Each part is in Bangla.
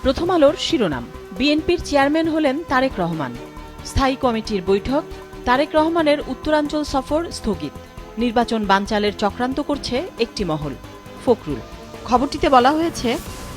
প্রথম আলোর শিরোনাম, বিএনপির চেয়ারম্যান হলেন তারেক রহমান। স্থায়ী কমিটির বৈঠক, তারেক রহমানের উত্তরাঞ্চল সফর স্থগিত। নির্বাচন বানচালের চক্রান্ত করছে একটি মহল। ফখরুল। খবরটিতে বলা হয়েছে,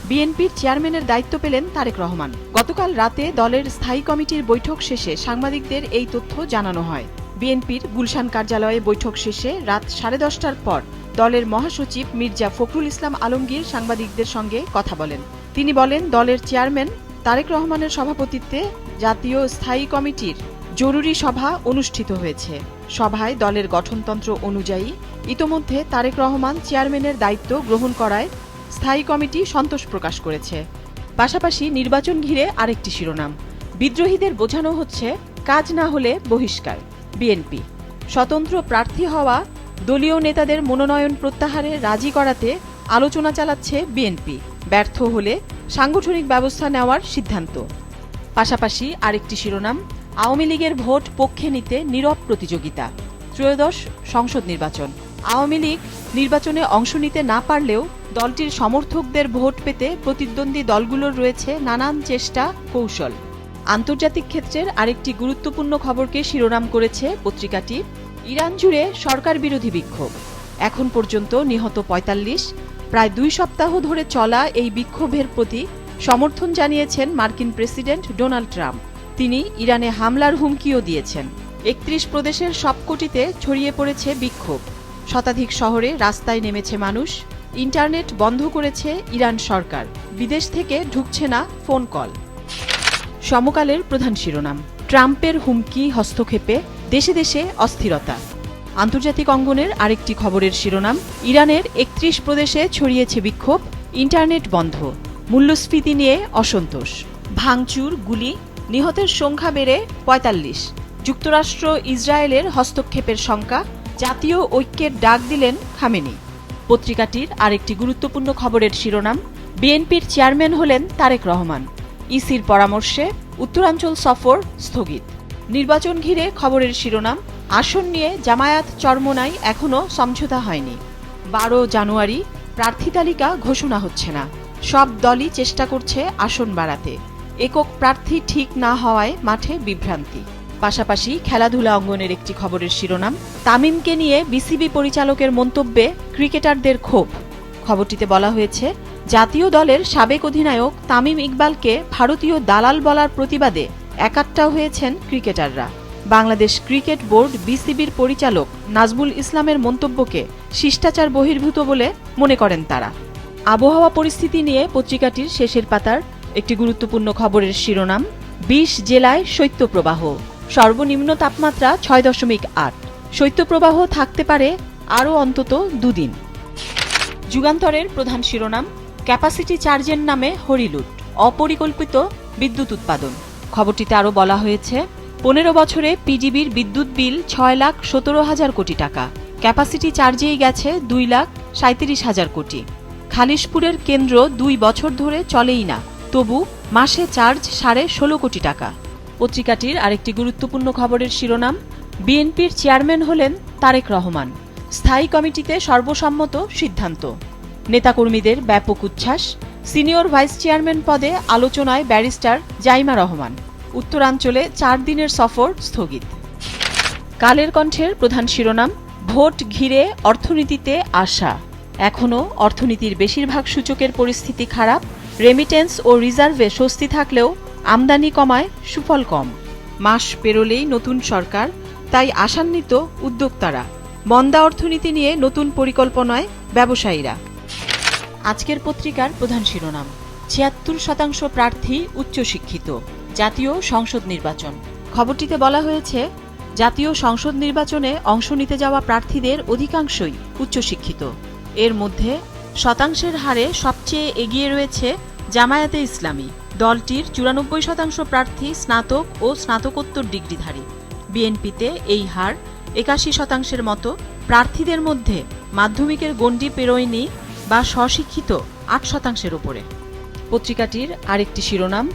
বিএনপির চেয়ারম্যানের দায়িত্ব পেলেন তারেক রহমান। গতকাল রাতে দলের স্থায়ী কমিটির বৈঠক শেষে সাংবাদিকদের এই তথ্য জানানো হয়। বিএনপির গুলশান কার্যালয়ে বৈঠক শেষে রাত 10:30টার পর দলের মহাসচিব মির্জা ফখরুল ইসলাম আলমগীর সাংবাদিকদের সঙ্গে কথা বলেন। তিনি বলেন, দলের চেয়ারম্যান তারেক রহমানের সভাপতিত্বে জাতীয় স্থায়ী কমিটির জরুরি সভা অনুষ্ঠিত হয়েছে। সভায় দলের গঠনতন্ত্র অনুযায়ী ইতোমধ্যে তারেক রহমান চেয়ারম্যানের দায়িত্ব গ্রহণ করায় স্থায়ী কমিটি সন্তোষ প্রকাশ করেছে। পাশাপাশি নির্বাচন ঘিরে আরেকটি শিরোনাম, বিদ্রোহীদের বোঝানো হচ্ছে কাজ না হলে বহিষ্কার। বিএনপি। স্বতন্ত্র প্রার্থী হওয়া দলীয় নেতাদের মনোনয়ন প্রত্যাহারে রাজি করাতে আলোচনা চালাচ্ছে বিএনপি। ব্যর্থ হলে সাংগঠনিক ব্যবস্থা নেওয়ার সিদ্ধান্ত। পাশাপাশি আরেকটি শিরোনাম, আওয়ামী লীগের ভোট পক্ষে নিতে নীরব প্রতিযোগিতা। ত্রয়োদশ সংসদ নির্বাচন। আওয়ামী লীগ নির্বাচনে অংশ নিতে না পারলেও দলটির সমর্থকদের ভোট পেতে প্রতিদ্বন্দ্বী দলগুলোর রয়েছে নানান চেষ্টা কৌশল। আন্তর্জাতিক ক্ষেত্রের আরেকটি গুরুত্বপূর্ণ খবরকে শিরোনাম করেছে পত্রিকাটি, ইরান জুড়ে সরকার বিরোধী বিক্ষোভ। এখন পর্যন্ত নিহত ৪৫। প্রায় ২ সপ্তাহ ধরে চলা এই বিক্ষোভের প্রতি সমর্থন জানিয়েছেন মার্কিন প্রেসিডেন্ট ডোনাল্ড ট্রাম্প। তিনি ইরানে হামলার হুমকিও দিয়েছেন। ৩১ প্রদেশের সবকটিতে ছড়িয়ে পড়েছে বিক্ষোভ। শতাধিক শহরে রাস্তায় নেমেছে মানুষ। ইন্টারনেট বন্ধ করেছে ইরান সরকার। বিদেশ থেকে ঢুকছে না ফোন কল। সমকালের প্রধান শিরোনাম, ট্রাম্পের হুমকি হস্তক্ষেপে দেশে দেশে অস্থিরতা। আন্তর্জাতিক অঙ্গনের আরেকটি খবরের শিরোনাম, ইরানের ৩১ প্রদেশে ছড়িয়েছে বিক্ষোভ, ইন্টারনেট বন্ধ, মূল্যস্ফীতি নিয়ে অসন্তোষ। ভাঙচুর, গুলি, নিহতের সংখ্যা বেড়ে ৪৫। যুক্তরাষ্ট্র ইসরায়েলের হস্তক্ষেপের শঙ্কা, জাতীয় ঐক্যের ডাক দিলেন খামেনি। পত্রিকাটির আরেকটি গুরুত্বপূর্ণ খবরের শিরোনাম, বিএনপির চেয়ারম্যান হলেন তারেক রহমান। ইসির পরামর্শে উত্তরাঞ্চল সফর স্থগিত। নির্বাচন ঘিরে খবরের শিরোনাম, আসন নিয়ে জামায়াত চরমোনাই এখনও সমঝোতা হয়নি। ১২ জানুয়ারি প্রার্থী তালিকা ঘোষণা হচ্ছে না। সব দলই চেষ্টা করছে আসন বাড়াতে। একক প্রার্থী ঠিক না হওয়ায় মাঠে বিভ্রান্তি। পাশাপাশি খেলাধুলা অঙ্গনের একটি খবরের শিরোনাম, তামিমকে নিয়ে বিসিবি পরিচালকের মন্তব্যে ক্রিকেটারদের ক্ষোভ। খবরটিতে বলা হয়েছে, জাতীয় দলের সাবেক অধিনায়ক তামিম ইকবালকে ভারতীয় দালাল বলার প্রতিবাদে একাট্টা হয়েছেন ক্রিকেটাররা। বাংলাদেশ ক্রিকেট বোর্ড বিসিবির পরিচালক নাজমুল ইসলামের মন্তব্যকে শিষ্টাচার বহির্ভূত বলে মনে করেন তারা। আবহাওয়া পরিস্থিতি নিয়ে পত্রিকাটির শেষের পাতার একটি গুরুত্বপূর্ণ খবরের শিরোনাম, ২০ জেলায় শৈত্যপ্রবাহ, সর্বনিম্ন তাপমাত্রা ৬.৮। শৈত্যপ্রবাহ থাকতে পারে আরও অন্তত ২ দিন। যুগান্তরের প্রধান শিরোনাম, ক্যাপাসিটি চার্জের নামে হরিলুট, অপরিকল্পিত বিদ্যুৎ উৎপাদন। খবরটিতে আরও বলা হয়েছে, ১৫ বছরে পিডিবির বিদ্যুৎ বিল ৬,১৭,০০০ কোটি টাকা। ক্যাপাসিটি চার্জেই গেছে ২,৩৭,০০০ কোটি। খালিশপুরের কেন্দ্র ২ বছর ধরে চলেই না, তবু মাসে চার্জ ১৬.৫ কোটি টাকা। পত্রিকাটির আরেকটি গুরুত্বপূর্ণ খবরের শিরোনাম, বিএনপির চেয়ারম্যান হলেন তারেক রহমান। স্থায়ী কমিটিতে সর্বসম্মত সিদ্ধান্ত। নেতাকর্মীদের ব্যাপক উচ্ছ্বাস। সিনিয়র ভাইস চেয়ারম্যান পদে আলোচনায় ব্যারিস্টার জাইমা রহমান। উত্তরাঞ্চলে ৪ দিনের সফর স্থগিত। কালের কণ্ঠের প্রধান শিরোনাম, ভোট ঘিরে অর্থনীতিতে আশা। এখনও অর্থনীতির বেশিরভাগ সূচকের পরিস্থিতি খারাপ। রেমিটেন্স ও রিজার্ভে স্বস্তি থাকলেও আমদানি কমায় সুফল কম। মাস পেরোলেই নতুন সরকার, তাই আশান্বিত উদ্যোক্তারা। মন্দা অর্থনীতি নিয়ে নতুন পরিকল্পনায় ব্যবসায়ীরা। আজকের পত্রিকার প্রধান শিরোনাম, ৭৬% প্রার্থী উচ্চশিক্ষিত, জাতীয় সংসদ নির্বাচন। খবরটিতে বলা হয়েছে, জাতীয় সংসদ নির্বাচনে অংশ নিতে যাওয়া প্রার্থীদের অধিকাংশই উচ্চশিক্ষিত। এর মধ্যে শতাংশের হারে সবচেয়ে এগিয়ে রয়েছে জামায়াতে ইসলামী। দলটির ৯৪% প্রার্থী স্নাতক ও স্নাতকোত্তর ডিগ্রিধারী। বিএনপিতে এই হার ৮১% মতো। প্রার্থীদের মধ্যে মাধ্যমিকের গণ্ডি পেরোয়নি বা স্বশিক্ষিত ৮% উপরে। পত্রিকাটির আরেকটি শিরোনাম,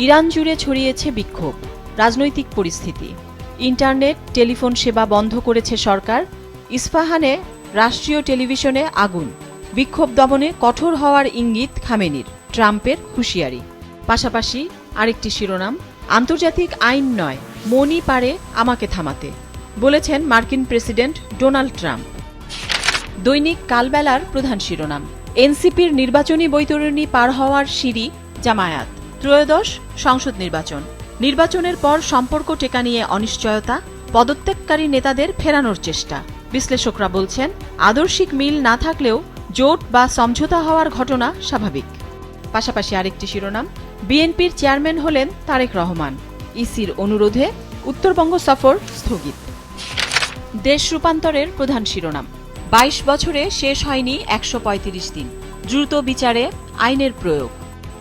ইরান জুড়ে ছড়িয়েছে বিক্ষোভ, রাজনৈতিক পরিস্থিতি। ইন্টারনেট টেলিফোন সেবা বন্ধ করেছে সরকার। ইস্পাহানে রাষ্ট্রীয় টেলিভিশনে আগুন। বিক্ষোভ দমনে কঠোর হওয়ার ইঙ্গিত খামেনির। ট্রাম্পের হুঁশিয়ারি। পাশাপাশি আরেকটি শিরোনাম, আন্তর্জাতিক আইন নয়, মনই পারে আমাকে থামাতে, বলেছেন মার্কিন প্রেসিডেন্ট ডোনাল্ড ট্রাম্প। দৈনিক কালবেলার প্রধান শিরোনাম, এনসিপির নির্বাচনী বৈতরণী পার হওয়ার সিঁড়ি জামায়াত, ত্রয়োদশ সংসদ নির্বাচন, নির্বাচনের পর সম্পর্ক টেকা নিয়ে অনিশ্চয়তা, পদত্যাগকারী নেতাদের ফেরানোর চেষ্টা। বিশ্লেষকরা বলছেন, আদর্শিক মিল না থাকলেও জোট বা সমঝোতা হওয়ার ঘটনা স্বাভাবিক। পাশাপাশি আরেকটি শিরোনাম, বিএনপির চেয়ারম্যান হলেন তারেক রহমান, ইসির অনুরোধে উত্তরবঙ্গ সফর স্থগিত। দেশ রূপান্তরের প্রধান শিরোনাম, ২২ বছরে শেষ হয়নি ১৩৫ দিন, দ্রুত বিচারে আইনের প্রয়োগ।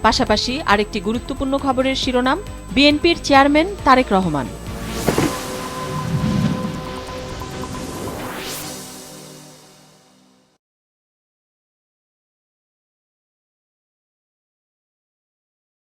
পাশাপাশি আরেকটি গুরুত্বপূর্ণ খবরের শিরোনাম, বিএনপির চেয়ারম্যান তারেক রহমান,